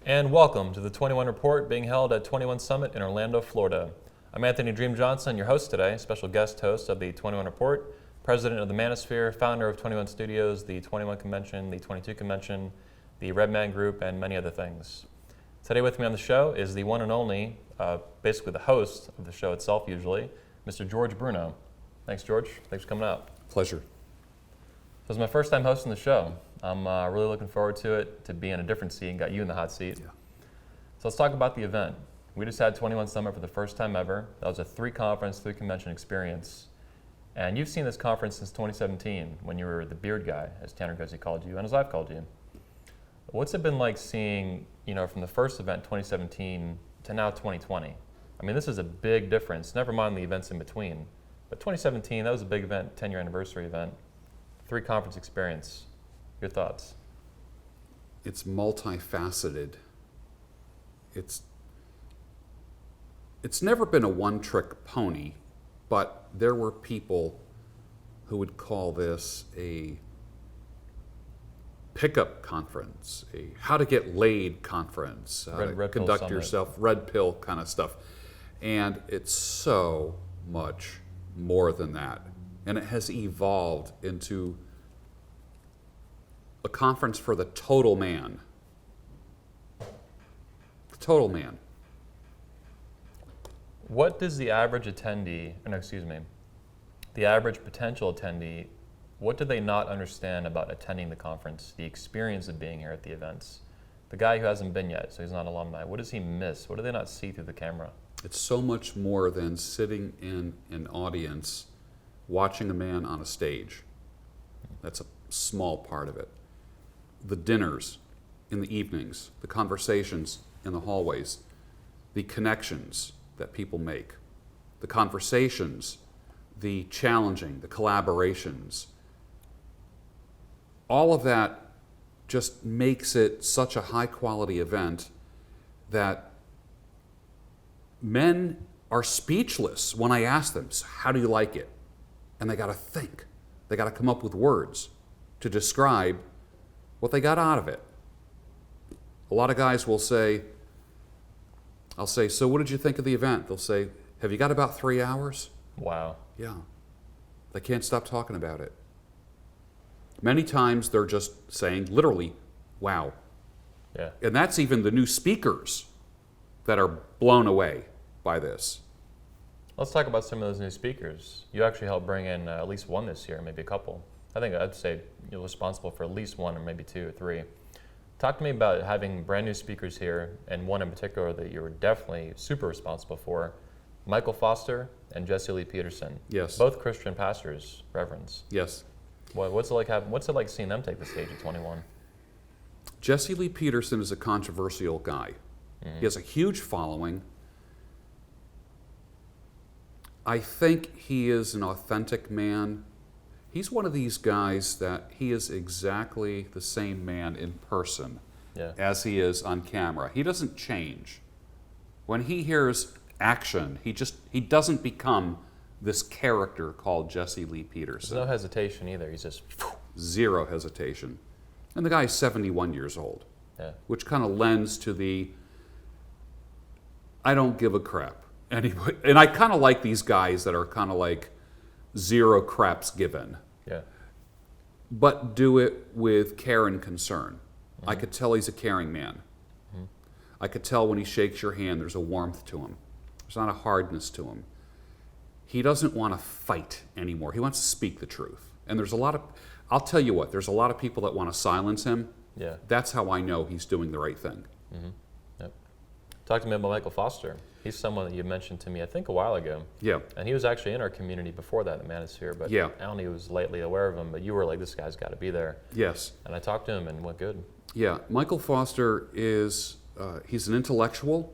And welcome to the 21 Report being held at 21 Summit in Orlando, Florida. I'm Anthony Dream Johnson, your host today, special guest host of the 21 Report, president of the Manosphere, founder of 21 Studios, the 21 Convention, the 22 Convention, the Redman Group, and many other things. Today with me on the show is the one and only, basically the host of the show itself usually, Mr. George Bruno. Thanks, George. Thanks for coming out. Pleasure. This is my first time hosting the show. I'm really looking forward to it, to be in a different seat and got you in the hot seat. Yeah. So let's talk about the event. We just had 21 Summit for the first time ever. That was a 3-conference, 3-convention experience. And you've seen this conference since 2017 when you were the beard guy, as Tanner Guzzi called you, and as I've called you. What's it been like seeing, from the first event, 2017, to now 2020? I mean, this is a big difference, never mind the events in between. But 2017, that was a big event, 10-year anniversary event, 3-conference experience. Your thoughts? It's multifaceted. It's never been a one-trick pony, but there were people who would call this a pickup conference, a how to get laid conference, how to conduct yourself, red pill kind of stuff. And it's so much more than that. And it has evolved into a conference for the total man. The total man. What does the average attendee, the average potential attendee, what do they not understand about attending the conference, the experience of being here at the events? The guy who hasn't been yet, so he's not an alumni, what does he miss? What do they not see through the camera? It's so much more than sitting in an audience watching a man on a stage. That's a small part of it. The dinners in the evenings, the conversations in the hallways, the connections that people make, the conversations, the challenging, the collaborations, all of that just makes it such a high quality event that men are speechless when I ask them, so how do you like it? And they got to think. They got to come up with words to describe what they got out of it. A lot of guys will say, I'll say, so what did you think of the event? They'll say, have you got about 3 hours? Wow. Yeah. They can't stop talking about it. Many times they're just saying, literally, wow. Yeah. And that's even the new speakers that are blown away by this. Let's talk about some of those new speakers. You actually helped bring in at least one this year, maybe a couple. I think I'd say you're responsible for at least one or maybe 2 or 3. Talk to me about having brand new speakers here, and one in particular that you were definitely super responsible for, Michael Foster and Jesse Lee Peterson. Yes. Both Christian pastors, reverends. Yes. What's it like seeing them take the stage at 21? Jesse Lee Peterson is a controversial guy. Mm-hmm. He has a huge following. I think he is an authentic man. He's one of these guys that he is exactly the same man in person as he is on camera. He doesn't change. When he hears action, he doesn't become this character called Jesse Lee Peterson. There's no hesitation either. He's just... Zero hesitation. And the guy is 71 years old, which kind of lends to the I don't give a crap. Anyway, and I kind of like these guys that are kind of like zero craps given. Yeah. But do it with care and concern. Mm-hmm. I could tell he's a caring man. Mm-hmm. I could tell when he shakes your hand there's a warmth to him. There's not a hardness to him. He doesn't want to fight anymore. He wants to speak the truth. And I'll tell you what, there's a lot of people that want to silence him. Yeah. That's how I know he's doing the right thing. Mm-hmm. Yep. Talk to me about Michael Foster. He's someone that you mentioned to me, I think, a while ago. Yeah. And he was actually in our community before that, the Manosphere, but I only was lightly aware of him, but you were like, this guy's got to be there. Yes. And I talked to him and went good. Yeah. Michael Foster is, he's an intellectual.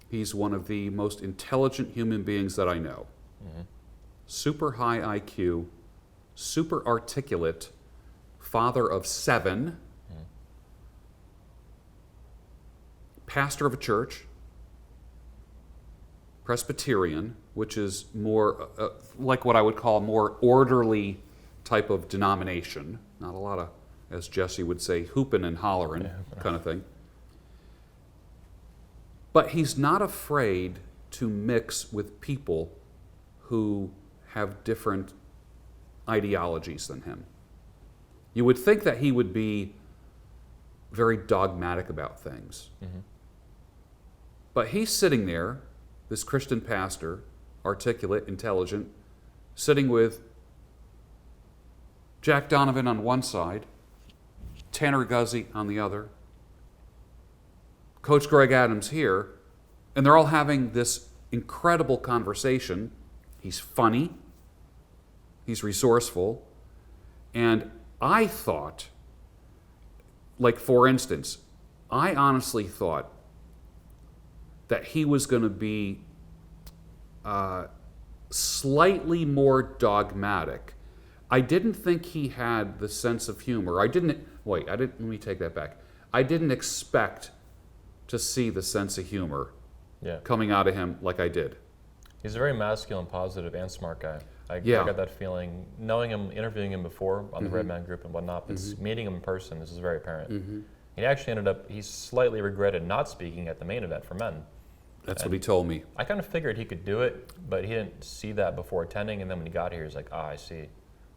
He's one of the most intelligent human beings that I know. Mm-hmm. Super high IQ, super articulate, father of 7, pastor of a church, Presbyterian, which is more like what I would call a more orderly type of denomination. Not a lot of, as Jesse would say, hooping and hollering kind of thing. But he's not afraid to mix with people who have different ideologies than him. You would think that he would be very dogmatic about things. Mm-hmm. But he's sitting there, this Christian pastor, articulate, intelligent, sitting with Jack Donovan on one side, Tanner Guzzi on the other, Coach Greg Adams here, and they're all having this incredible conversation. He's funny, he's resourceful, and I thought, like for instance, I honestly thought that he was going to be slightly more dogmatic. I didn't think he had the sense of humor. Let me take that back. I didn't expect to see the sense of humor coming out of him like I did. He's a very masculine, positive, and smart guy. I got that feeling, knowing him, interviewing him before on the Red Man Group and whatnot, but meeting him in person, this is very apparent. He actually he slightly regretted not speaking at the main event for men. That's what he told me. I kind of figured he could do it, but he didn't see that before attending, and then when he got here, he's like, I see.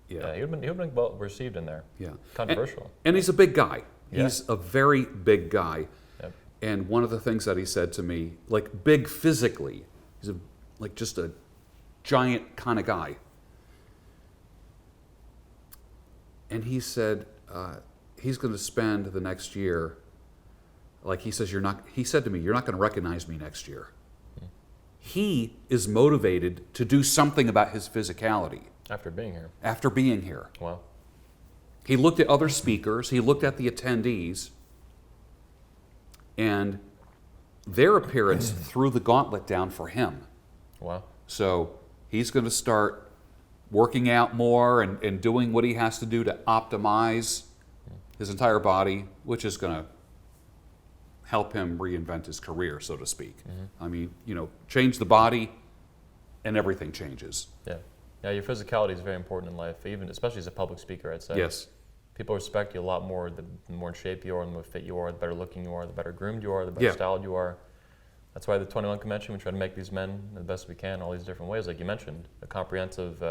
Yeah, he would have been well received in there. Yeah. Controversial. And he's a big guy. Yeah. He's a very big guy. Yep. And one of the things that he said to me, like big physically, he's just a giant kind of guy. And he said he's going to spend the next year, like he says, he said to me, you're not going to recognize me next year. He is motivated to do something about his physicality. After being here. Wow. He looked at other speakers, he looked at the attendees, and their appearance threw the gauntlet down for him. Wow. So he's going to start working out more and doing what he has to do to optimize his entire body, which is going to help him reinvent his career, so to speak. I mean, change the body and everything changes. Yeah, your physicality is very important in life, especially as a public speaker, I'd say. Yes. People respect you a lot more the more in shape you are, the more fit you are, the better looking you are, the better groomed you are, the better styled you are. That's why the 21 convention, we try to make these men the best we can, all these different ways, like you mentioned, a comprehensive,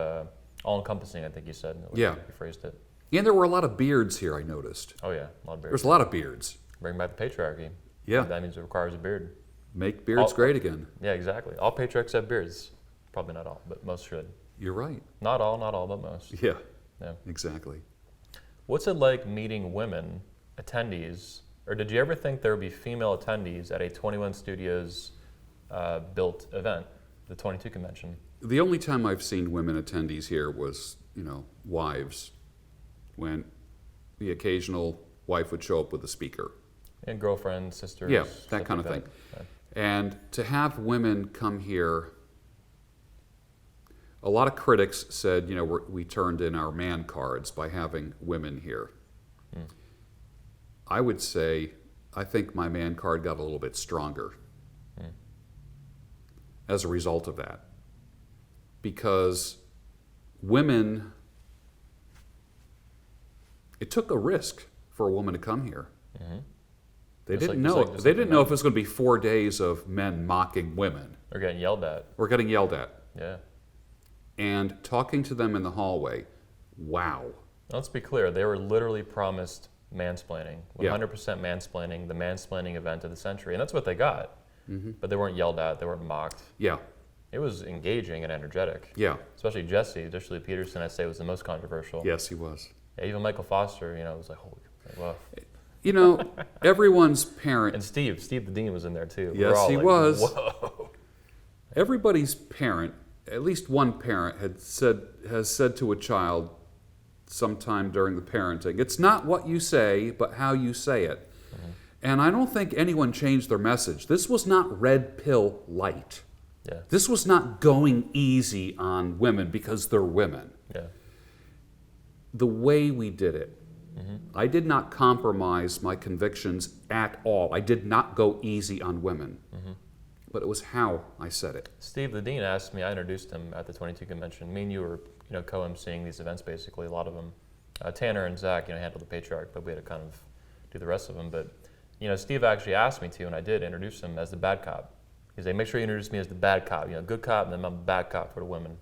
all-encompassing, I think you said. You phrased it. And there were a lot of beards here, I noticed. Oh yeah, a lot of beards. There's a lot of beards. Bring back the patriarchy. Yeah. That means it requires a beard. Make beards great again. Yeah, exactly. All patriarchs have beards. Probably not all, but most should. You're right. Not all, but most. Yeah, yeah. Exactly. What's it like meeting women attendees, or did you ever think there would be female attendees at a 21 Studios built event, the 22 convention? The only time I've seen women attendees here was, wives, when the occasional wife would show up with a speaker. And girlfriends, sisters. Yeah, that kind of thing. Yeah. And to have women come here, a lot of critics said, we turned in our man cards by having women here. I would say, I think my man card got a little bit stronger as a result of that. Because women, it took a risk for a woman to come here. They didn't know if it was going to be 4 days of men mocking women. Or getting yelled at. Yeah. And talking to them in the hallway, wow. Let's be clear, they were literally promised mansplaining, 100% mansplaining, the mansplaining event of the century, and that's what they got. But they weren't yelled at, they weren't mocked. Yeah. It was engaging and energetic. Yeah. Especially Jesse Lee Peterson, I'd say, was the most controversial. Yes, he was. Yeah, even Michael Foster, was like, holy, wow. Everyone's parent. And Steve the Dean was in there too. Yes, he was. Whoa. Everybody's parent, at least one parent, has said to a child sometime during the parenting, it's not what you say, but how you say it. And I don't think anyone changed their message. This was not red pill light. Yeah. This was not going easy on women because they're women. Yeah. The way we did it, I did not compromise my convictions at all. I did not go easy on women. But it was how I said it. Steve the Dean asked me, I introduced him at the 22 convention. Me and you were co-emceeing these events basically, a lot of them. Tanner and Zach handled the patriarch, but we had to kind of do the rest of them. But Steve actually asked me to, and I did introduce him as the bad cop. He's like, make sure you introduce me as the bad cop, good cop, and then I'm a bad cop for the women.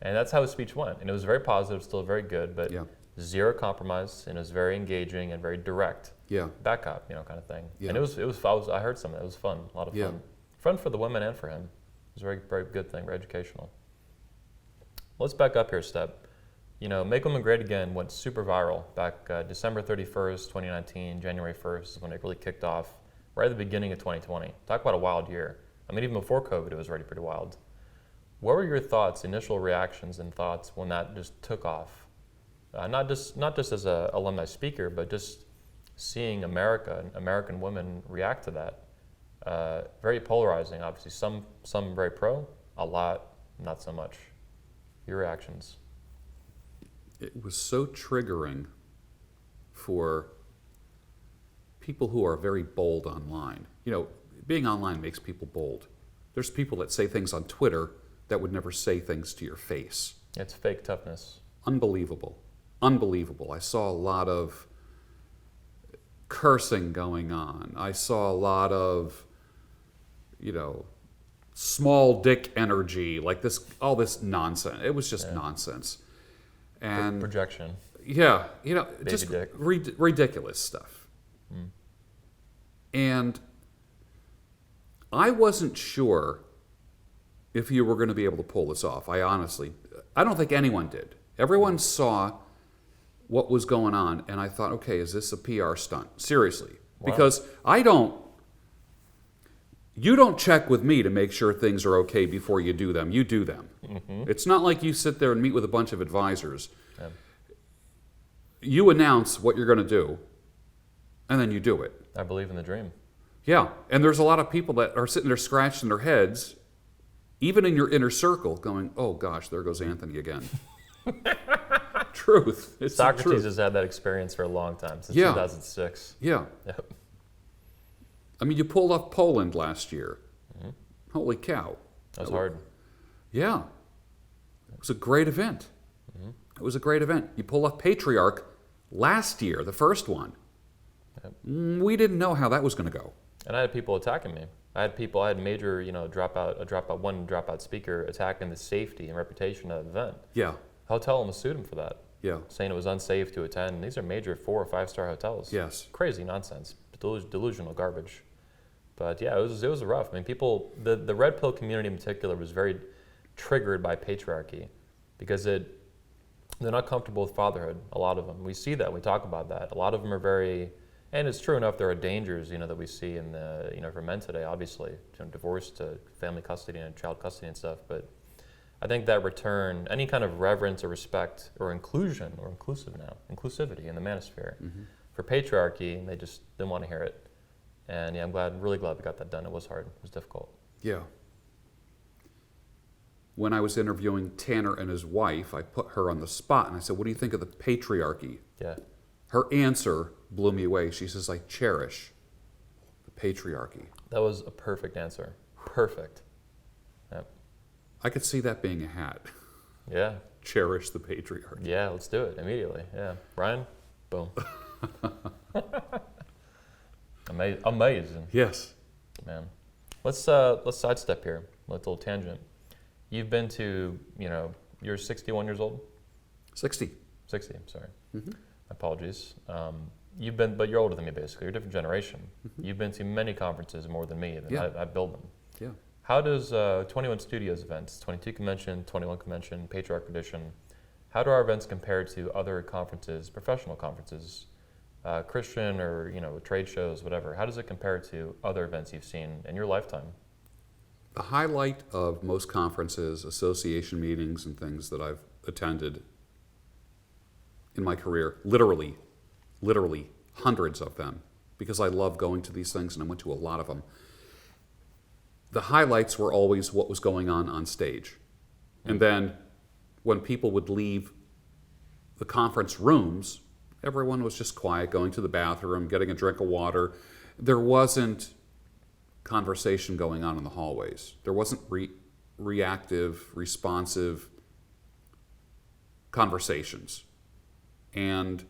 And that's how his speech went. And it was very positive, still very good, but zero compromise, and it was very engaging and very direct. Yeah. Bad cop, kind of thing. Yeah. And I heard some of it. It was fun, a lot of fun. Yeah. Fun for the women and for him. It was a very, very good thing, very educational. Let's back up here a step. Make Women Great Again went super viral back December 31st, 2019, January 1st is when it really kicked off, right at the beginning of 2020. Talk about a wild year. I mean, even before COVID, it was already pretty wild. What were your thoughts, initial reactions and thoughts when that just took off? Not just as an alumni speaker, but just seeing American women react to that. Very polarizing, obviously. Some very pro, a lot not so much. Your reactions? It was so triggering for people who are very bold online. Being online makes people bold. There's people that say things on Twitter that would never say things to your face. It's fake toughness. Unbelievable. Unbelievable. I saw a lot of cursing going on. I saw a lot of, small dick energy, like all this nonsense. It was just nonsense. And projection. Yeah, Baby just dick. Ridiculous stuff. And I wasn't sure if you were going to be able to pull this off. I don't think anyone did. Everyone saw what was going on, and I thought, okay, is this a PR stunt? Seriously. Wow. Because you don't check with me to make sure things are okay before you do them. You do them. Mm-hmm. It's not like you sit there and meet with a bunch of advisors. Yeah. You announce what you're going to do, and then you do it. I believe in the dream. Yeah, and there's a lot of people that are sitting there scratching their heads, even in your inner circle, going, oh gosh, there goes Anthony again. Truth. It's Socrates has had that experience for a long time, since 2006. Yeah. Yep. I mean, you pulled off Poland last year. Mm-hmm. Holy cow. That was hard. Yeah. It was a great event. Mm-hmm. It was a great event. You pulled off Patriarch last year, the first one. Yep. We didn't know how that was going to go. And I had people attacking me. I had major, dropout speaker attacking the safety and reputation of the event. Yeah. Hotel almost sued him for that. Yeah. Saying it was unsafe to attend. These are major 4- or 5-star hotels. Yes. Crazy nonsense. Delusional garbage. But yeah, it was rough. I mean, the red pill community in particular was very triggered by patriarchy because they're not comfortable with fatherhood, a lot of them. We see that, we talk about that. A lot of them are very, and it's true enough, there are dangers, that we see in the, for men today, obviously, divorce to family custody and child custody and stuff. But I think that return, any kind of reverence or respect or inclusion, or inclusivity in the manosphere, for patriarchy, they just didn't want to hear it. And yeah, I'm really glad we got that done. It was hard, it was difficult. Yeah. When I was interviewing Tanner and his wife, I put her on the spot and I said, what do you think of the patriarchy? Yeah. Her answer blew me away. She says, I cherish the patriarchy. That was a perfect answer. Perfect. Yep. I could see that being a hat. Yeah. Cherish the patriarchy. Yeah, let's do it immediately. Yeah. Brian, boom. Amazing. Yes. Man. Let's sidestep here. Little tangent. You've been to, you're 61 years old? 60. 60, I'm sorry. Mm-hmm. Apologies. But you're older than me, basically. You're a different generation. Mm-hmm. You've been to many conferences, more than me. Yeah. I build them. Yeah. How does 21 Studios events, 22 Convention, 21 Convention, Patriarch Edition, how do our events compare to other conferences, professional conferences, Christian or trade shows, whatever? How does it compare to other events you've seen in your lifetime? The highlight of most conferences, association meetings, and things that I've attended in my career, literally hundreds of them, because I love going to these things and I went to a lot of them. The highlights were always what was going on stage. And then when people would leave the conference rooms, everyone was just quiet, going to the bathroom, getting a drink of water. There wasn't conversation going on in the hallways. There wasn't reactive, responsive conversations. And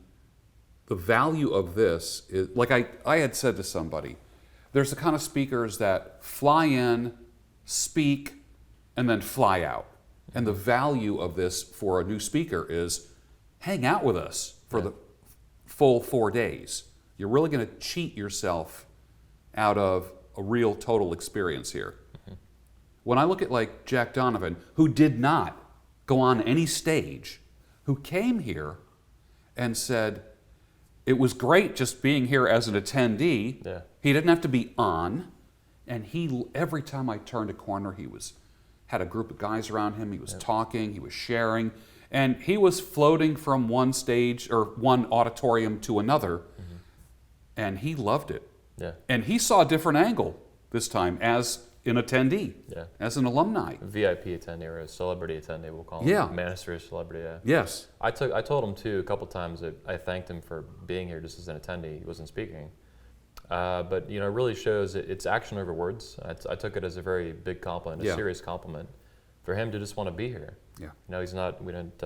the value of this is, like I had said to somebody, there's the kind of speakers that fly in, speak, and then fly out. And the value of this for a new speaker is hang out with us for the full 4 days. You're really going to cheat yourself out of a real total experience here. When I look at like Jack Donovan, who did not go on any stage, who came here and said, it was great just being here as an attendee. Yeah. He didn't have to be on. And every time I turned a corner, had a group of guys around him. He was talking, he was sharing, and he was floating from one stage or one auditorium to another. And he loved it. Yeah. And he saw a different angle this time as an attendee, as an alumni. VIP attendee or a celebrity attendee, we'll call him. Yeah. Manosphere celebrity, yeah. Yes. I told him too a couple times that I thanked him for being here just as an attendee. He wasn't speaking. But it really shows it's action over words. I took it as a very big compliment, a serious compliment, for him to just want to be here. Yeah. He's not. We didn't.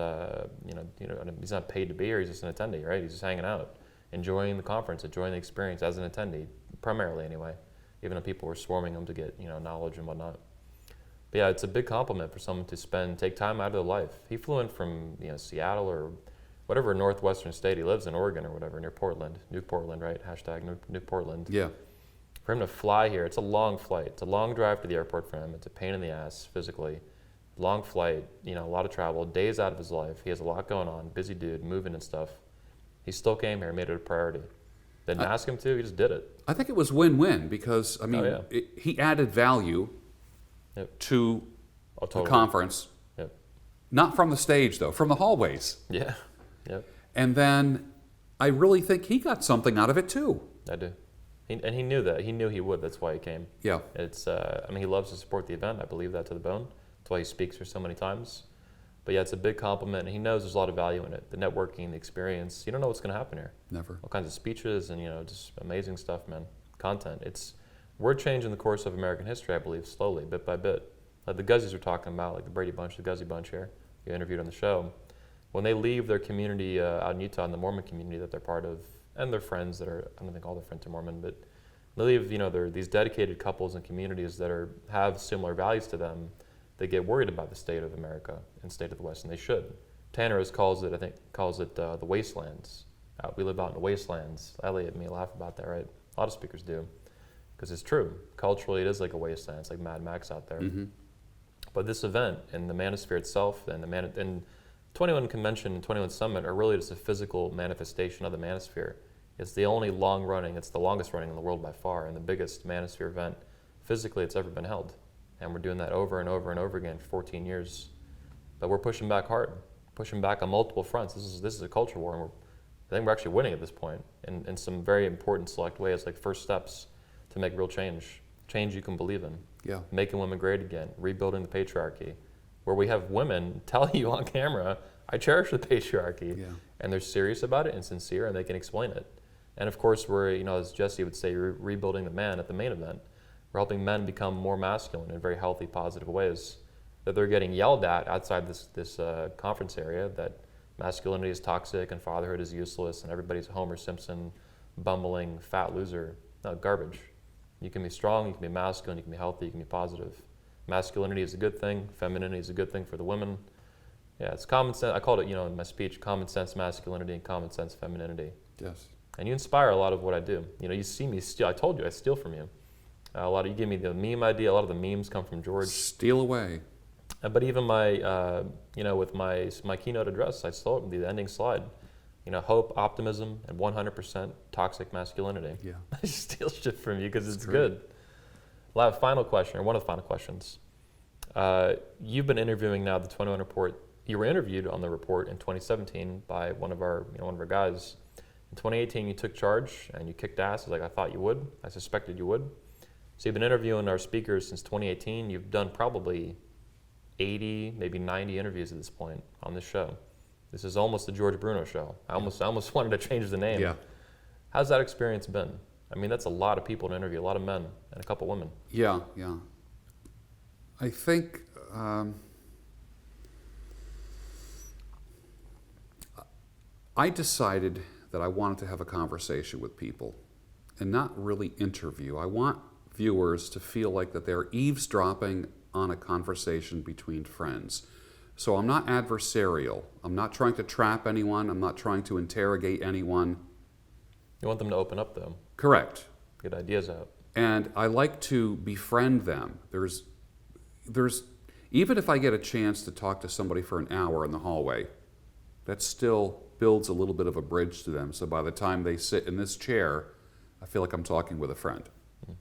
He's not paid to be here. He's just an attendee, right? He's just hanging out, enjoying the conference, enjoying the experience as an attendee, primarily anyway. Even though people were swarming him to get knowledge and whatnot. But yeah, it's a big compliment for someone to take time out of their life. He flew in from Seattle or whatever northwestern state he lives in, Oregon or whatever, near Portland, New Portland, right? Hashtag New Portland. Yeah. For him to fly here, it's a long flight. It's a long drive to the airport for him. It's a pain in the ass physically. Long flight, a lot of travel, days out of his life. He has a lot going on, busy dude, moving and stuff. He still came here, made it a priority. Didn't ask him to, he just did it. I think it was win-win because, he added value to the conference. Yep. Not from the stage, though, from the hallways. Yeah. Yep. And then I really think he got something out of it, too. I do. And he knew that. He knew he would. That's why he came. Yeah. It's. He loves to support the event. I believe that to the bone. That's why he speaks here so many times. But yeah, it's a big compliment. And he knows there's a lot of value in it. The networking, the experience. You don't know what's going to happen here. Never. All kinds of speeches and just amazing stuff, man. Content. We're changing the course of American history, I believe, slowly, bit by bit. Like the Guzzies were talking about, like the Brady Bunch, the Guzzi Bunch here, you interviewed on the show. When they leave their community out in Utah, in the Mormon community that they're part of, and their friends that are, I don't think all their friends are Mormon, but they leave, they're these dedicated couples and communities that have similar values to them. They get worried about the state of America and state of the West, and they should. Tanner calls it the wastelands. We live out in the wastelands. Elliot and me laugh about that, right? A lot of speakers do, because it's true. Culturally, it is like a wasteland. It's like Mad Max out there. Mm-hmm. But this event and the Manosphere itself and and 21 Convention and 21 Summit are really just a physical manifestation of the Manosphere. It's the only it's the longest running in the world by far, and the biggest Manosphere event physically it's ever been held. And we're doing that over and over and over again for 14 years. But we're pushing back hard, pushing back on multiple fronts. This is a culture war, and I think we're actually winning at this point in some very important select ways, like first steps to make real change you can believe in. Yeah. Making women great again, rebuilding the patriarchy, where we have women telling you on camera, I cherish the patriarchy, and they're serious about it and sincere, and they can explain it. And of course, we're, as Jesse would say, rebuilding the man at the main event. We're helping men become more masculine in very healthy, positive ways. That they're getting yelled at outside this conference area, that masculinity is toxic and fatherhood is useless and everybody's Homer Simpson, bumbling, fat loser. No, garbage. You can be strong, you can be masculine, you can be healthy, you can be positive. Masculinity is a good thing, femininity is a good thing for the women. Yeah, it's common sense. I called it, in my speech, common sense masculinity and common sense femininity. Yes. And you inspire a lot of what I do. You see me steal. I told you, I steal from you. You give me the meme idea. A lot of the memes come from George. Steal away. But even my, with my keynote address, I stole the ending slide. Hope, optimism, and 100% toxic masculinity. Yeah. I steal shit from you because it's good. Final question, or one of the final questions. You've been interviewing now the 21 report. You were interviewed on the report in 2017 by one of our guys. In 2018, you took charge and you kicked ass like I thought you would. I suspected you would. So you've been interviewing our speakers since 2018. You've done probably 80, maybe 90 interviews at this point on this show. This is almost the George Bruno show. I almost wanted to change the name. Yeah. How's that experience been? That's a lot of people to interview, a lot of men and a couple women. Yeah. I think I decided that I wanted to have a conversation with people and not really interview. I want viewers to feel like that they're eavesdropping on a conversation between friends. So I'm not adversarial. I'm not trying to trap anyone. I'm not trying to interrogate anyone. You want them to open up, though. Correct. Get ideas out. And I like to befriend them. There's even if I get a chance to talk to somebody for an hour in the hallway, that still builds a little bit of a bridge to them. So by the time they sit in this chair, I feel like I'm talking with a friend. Mm-hmm.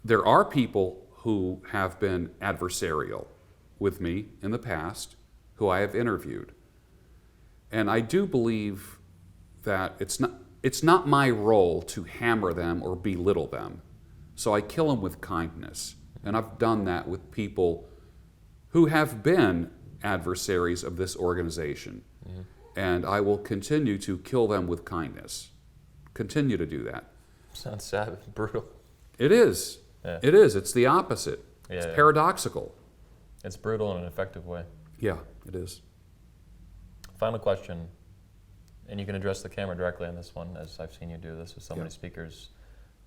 There are people who have been adversarial with me in the past, who I have interviewed. And I do believe that it's not my role to hammer them or belittle them. So I kill them with kindness. And I've done that with people who have been adversaries of this organization. Mm-hmm. And I will continue to kill them with kindness. Continue to do that. Sounds savage, brutal. It is. Yeah. It is. It's the opposite. Yeah, it's paradoxical. It's brutal in an effective way. Yeah, it is. Final question, and you can address the camera directly on this one, as I've seen you do this with so many speakers.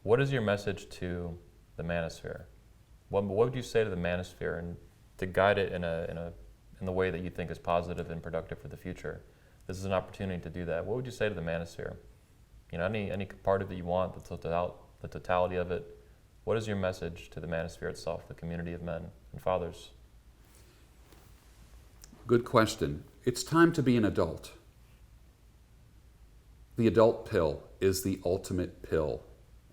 What is your message to the Manosphere? What would you say to the Manosphere, and to guide it in the way that you think is positive and productive for the future? This is an opportunity to do that. What would you say to the Manosphere? You know, any part of it you want, the totality of it. What is your message to the Manosphere itself, the community of men and fathers? Good question. It's time to be an adult. The adult pill is the ultimate pill,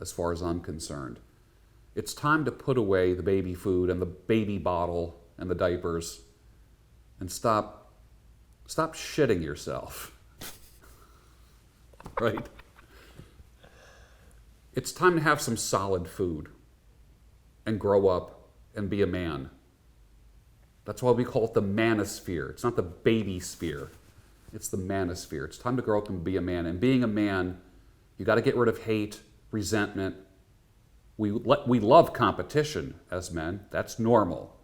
as far as I'm concerned. It's time to put away the baby food and the baby bottle and the diapers and stop shitting yourself. Right? It's time to have some solid food and grow up and be a man. That's why we call it the manosphere. It's not the baby sphere. It's the manosphere. It's time to grow up and be a man. And being a man, you got to get rid of hate, resentment. We love competition as men. That's normal.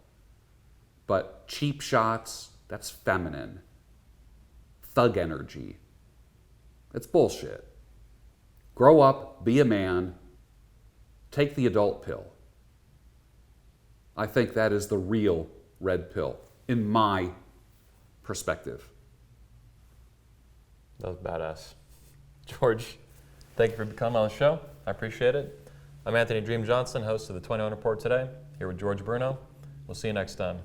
But cheap shots, that's feminine. Thug energy. It's bullshit. Grow up, be a man, take the adult pill. I think that is the real red pill, in my perspective. That was badass. George, thank you for coming on the show. I appreciate it. I'm Anthony Dream Johnson, host of the 21 Report today, here with George Bruno. We'll see you next time.